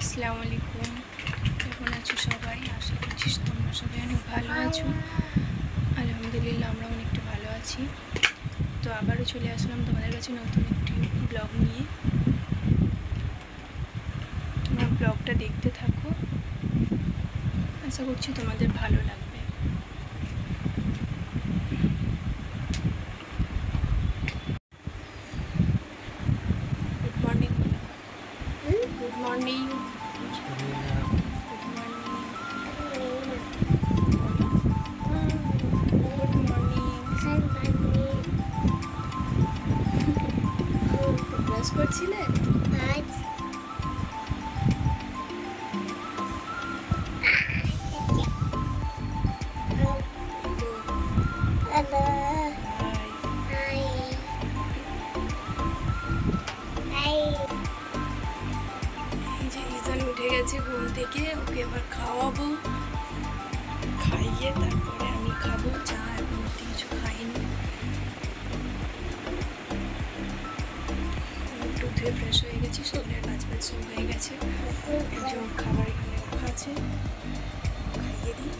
আসসালামু আলাইকুম। কেমন আছো সবাই? আশা করছি তোমরা সবাই অনেক ভালো আছো। আলহামদুলিল্লাহ আমরা অনেকটা ভালো আছি। তো আবারও চলে আসলাম তোমাদের কাছে নতুন একটি ব্লগ নিয়ে। তোমরা ব্লগটা দেখতে থাকো, আশা করছি তোমাদের ভালো লাগবে। Good morning. Good morning. Brush করছিলে? উঠে গেছে ঘুম থেকে, ওকে এবার খাওয়াবো, খাইয়ে তারপরে আমি খাবো। চা এখন কিছু খাইনি, একটু ধুয়ে ফ্রেশ হয়ে গেছি, শরীরের কাজ বাজ সব হয়ে গেছে। একজন খাবার এখানে রাখা আছে, খাইয়ে দিই।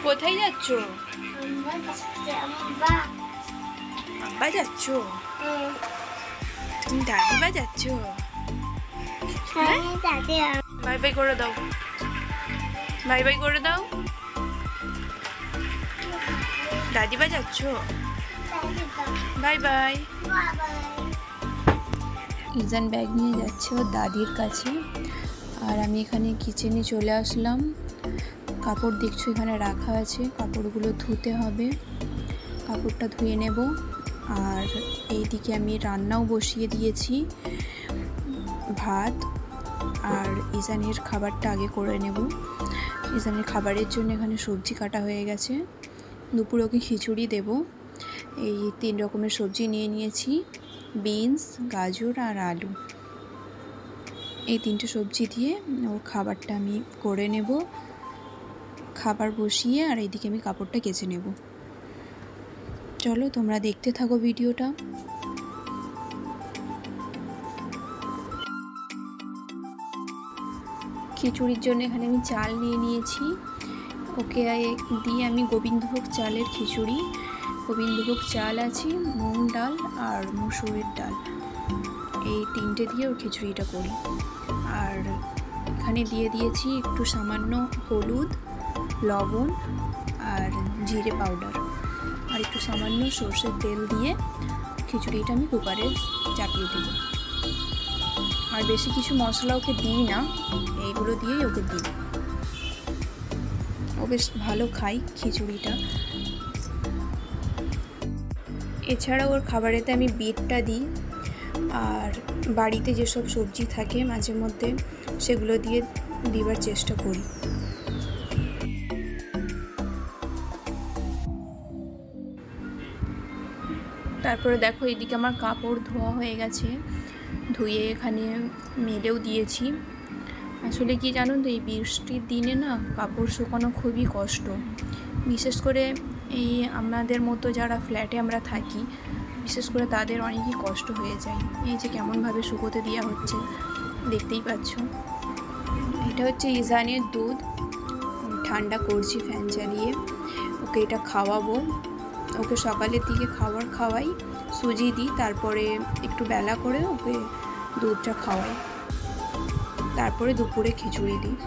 কোথায় যাচ্ছ? আব্বা যাচ্ছ? তুমি দাদি বা যাচ্ছ? বাই বাই করে দাও, বাই বাই করে দাও। দাদিবা যাচ্ছ? Bye bye. ইজান ব্যাগ নিয়ে যাচ্ছে ওর দাদির কাছে, আর আমি এখানে কিচেনে চলে আসলাম। কাপড় দেখছো এখানে রাখা আছে, কাপড়গুলো ধুতে হবে, কাপড়টা ধুয়ে নেব। আর এইদিকে আমি রান্নাও বসিয়ে দিয়েছি, ভাত আর ইজানের খাবারটা আগে করে নেব। ইজানের খাবারের জন্য এখানে সবজি কাটা হয়ে গেছে, দুপুরে ওকে খিচুড়ি দেব। এই 3 রকমের সবজি নিয়ে নিয়েছি, বিনস, গাজর আর আলু। এই 3টে সবজি দিয়ে ওর খাবারটা আমি করে নেব, খাবার বসিয়ে। আর এইদিকে আমি কাপড়টা কেচে নেব। চলো তোমরা দেখতে থাকো ভিডিওটা। খিচুড়ির জন্য এখানে আমি চাল নিয়ে নিয়েছি, ওকে দিয়ে আমি গোবিন্দভোগ চালের খিচুড়ি। গোবিন্দভোগ চাল আছে, মুগ ডাল আর মুসুরের ডাল, এই 3টে দিয়ে ওর খিচুড়িটা করি। আর এখানে দিয়ে দিয়েছি একটু সামান্য হলুদ, লবণ আর জিরে পাউডার, আর একটু সামান্য সর্ষের তেল দিয়ে খিচুড়িটা আমি কুকারে চাপিয়ে দেব। আর বেশি কিছু মশলা ওকে দিই না, এইগুলো দিয়েই ওকে দিই। ও বেশ ভালো খাই খিচুড়িটা। এছাড়া ওর খাবারেতে আমি বিটটা দিই, আর বাড়িতে যেসব সবজি থাকে মাঝে মধ্যে সেগুলো দিয়ে দিবার চেষ্টা করি। তারপরে দেখো এদিকে আমার কাপড় ধোয়া হয়ে গেছে, ধুয়ে এখানে মেলেও দিয়েছি। আসলে কি জানো তো, এই বৃষ্টির দিনে না কাপড় শুকানো খুবই কষ্ট, বিশেষ করে এই আমাদের মতো যারা ফ্ল্যাটে আমরা থাকি, বিশেষ করে তাদের অনেকই কষ্ট হয়ে যায়। এই যে কেমনভাবে শুকোতে দেওয়া হচ্ছে দেখতেই পাচ্ছ। এটা হচ্ছে ইজানের দুধ, ঠান্ডা করছি ফ্যান চালিয়ে, ওকে এটা খাওয়াবো। ওকে সকালের দিকে খাবার খাওয়াই, সুজি দিই, তারপরে একটু বেলা করে ওকে দুধটা খাওয়াই, তারপরে দুপুরে খিচুড়ি দিই।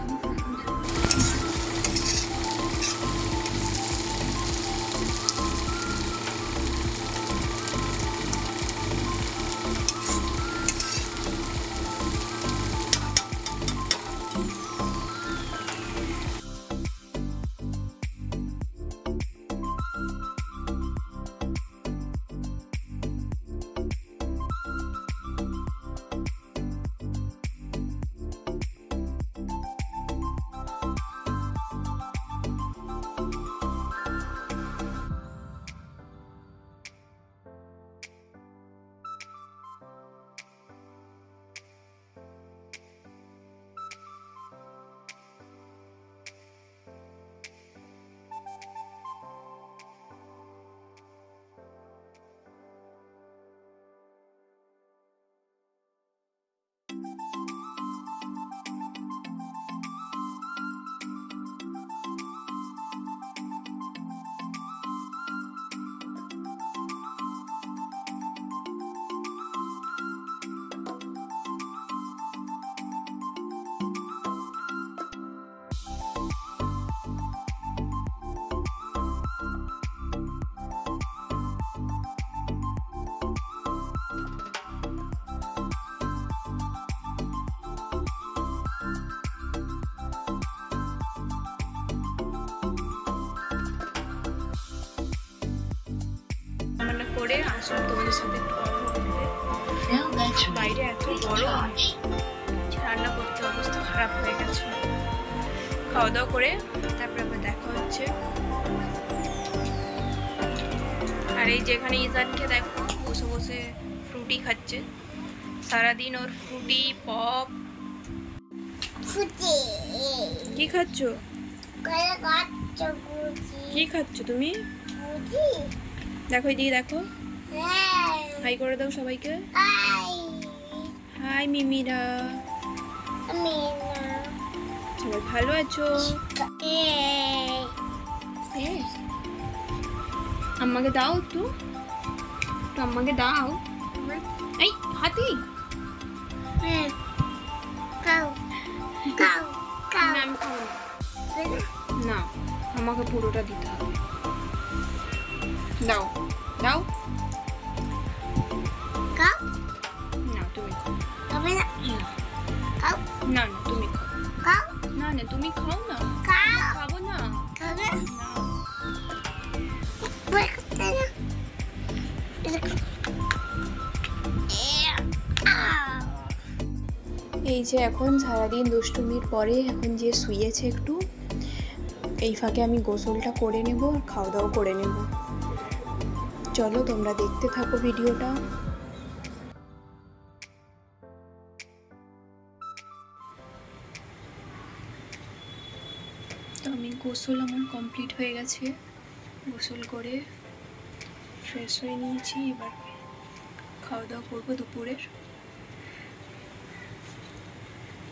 আসলাম তোমাদের সাথে একটু কথা বলতে। বাইরে এত গরম, রান্না করতে অবস্থা খারাপ হয়ে গেছে। খাওয়া দাওয়া করে তারপরে আবার দেখা হচ্ছে। আর এই যেখানে ইজানকে দেখো বসে বসে ফ্রুটি খাচ্ছে, সারাদিন ওর ফ্রুটি পপ। কি খাচ্ছ? কি খাচ্ছ তুমি? দেখো এদিকে দেখো, হাই করে দাও সবাইকে। হাই মিমিরা, সবাই ভালো আছো? আম্মাকে দাও একটু, আম্মাকে দাও। এই হাতি আমি খাবো না, আমাকে পুরোটা দিতে হবে। দাও দাও, না তুমি খাও না, তুমি খাও না, তুমি খাও না, খাবো না। এই যে এখন সারাদিন দুষ্টুমির পরে এখন যে শুয়েছে একটু, এই ফাঁকে আমি গোসলটা করে নেব আর খাওয়া দাওয়া করে নেব। চলো তোমরা দেখতে থাকো ভিডিওটা। তো আমি গোসল আমার কমপ্লিট হয়ে গেছে, গোসল করে ফ্রেশ হয়ে নিয়েছি। এবার খাওয়া দাওয়া করবো দুপুরের।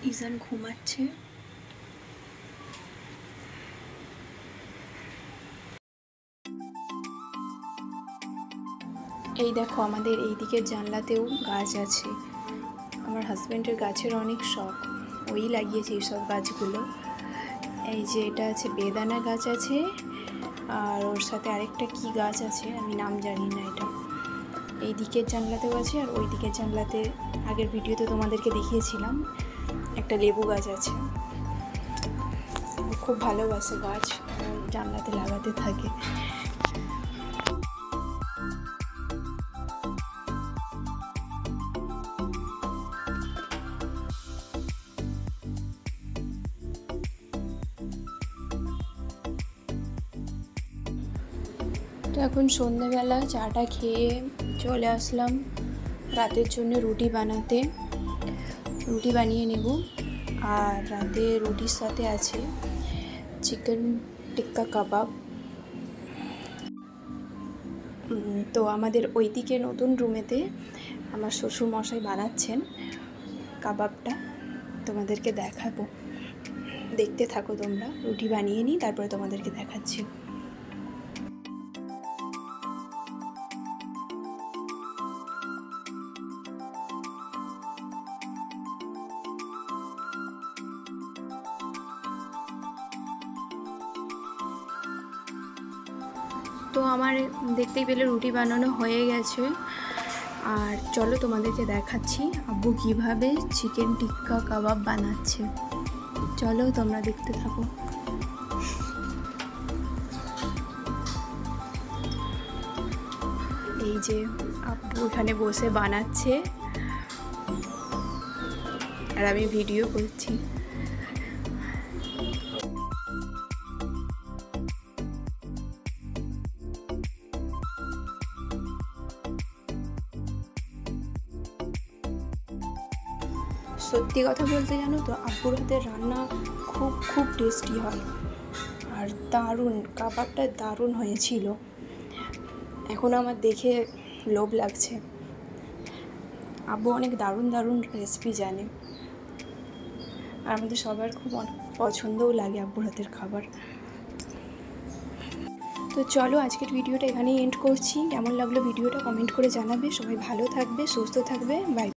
ইজান ঘুমাচ্ছে। এই দেখো আমাদের এই দিকের জানলাতেও গাছ আছে। আমার হাজব্যান্ডের গাছের অনেক শখ, ওই লাগিয়েছে এইসব গাছগুলো। এই যে এটা আছে বেদানা গাছ আছে, আর ওর সাথে আরেকটা কি গাছ আছে আমি নাম জানি না। এটা এই দিকের জানলাতেও আছে, আর ওই দিকের জানলাতে আগের ভিডিওতে তোমাদেরকে দেখিয়েছিলাম একটা লেবু গাছ আছে। খুব ভালোবাসে গাছ, জানলাতে লাগাতে থাকে। তো এখন সন্ধ্যেবেলা চাটা খেয়ে চলে আসলাম রাতের জন্য রুটি বানাতে। রুটি বানিয়ে নেব, আর রাতে রুটির সাথে আছে চিকেন টিক্কা কাবাব। তো আমাদের ওইদিকে নতুন রুমেতে আমার শ্বশুরমশাই বানাচ্ছেন কাবাবটা, তোমাদেরকে দেখাবো, দেখতে থাকো তোমরা। রুটি বানিয়ে নিই তারপরে তোমাদেরকে দেখাচ্ছি। তো আমার দেখতেই পেলে রুটি বানানো হয়ে গেছে, আর চলো তোমাদেরকে দেখাচ্ছি আব্বু কিভাবে চিকেন টিক্কা কাবাব বানাচ্ছে। চলো তোমরা দেখতে থাকো। এই যে আব্বু এখানে বসে বানাচ্ছে আর আমি ভিডিও করছি। সত্যি কথা বলতে জানো তো, আব্বুর হাতের রান্না খুব টেস্টি হয়, আর দারুণ, কাবাবটা দারুণ হয়েছিল। এখন আমার দেখে লোভ লাগছে। আব্বু অনেক দারুণ রেসিপি জানে, আর আমাদের সবার খুব পছন্দও লাগে আব্বুর হাতের খাবার। তো চলো আজকের ভিডিওটা এখানেই এন্ড করছি। কেমন লাগলো ভিডিওটা কমেন্ট করে জানাবে। সবাই ভালো থাকবে, সুস্থ থাকবে। বাই।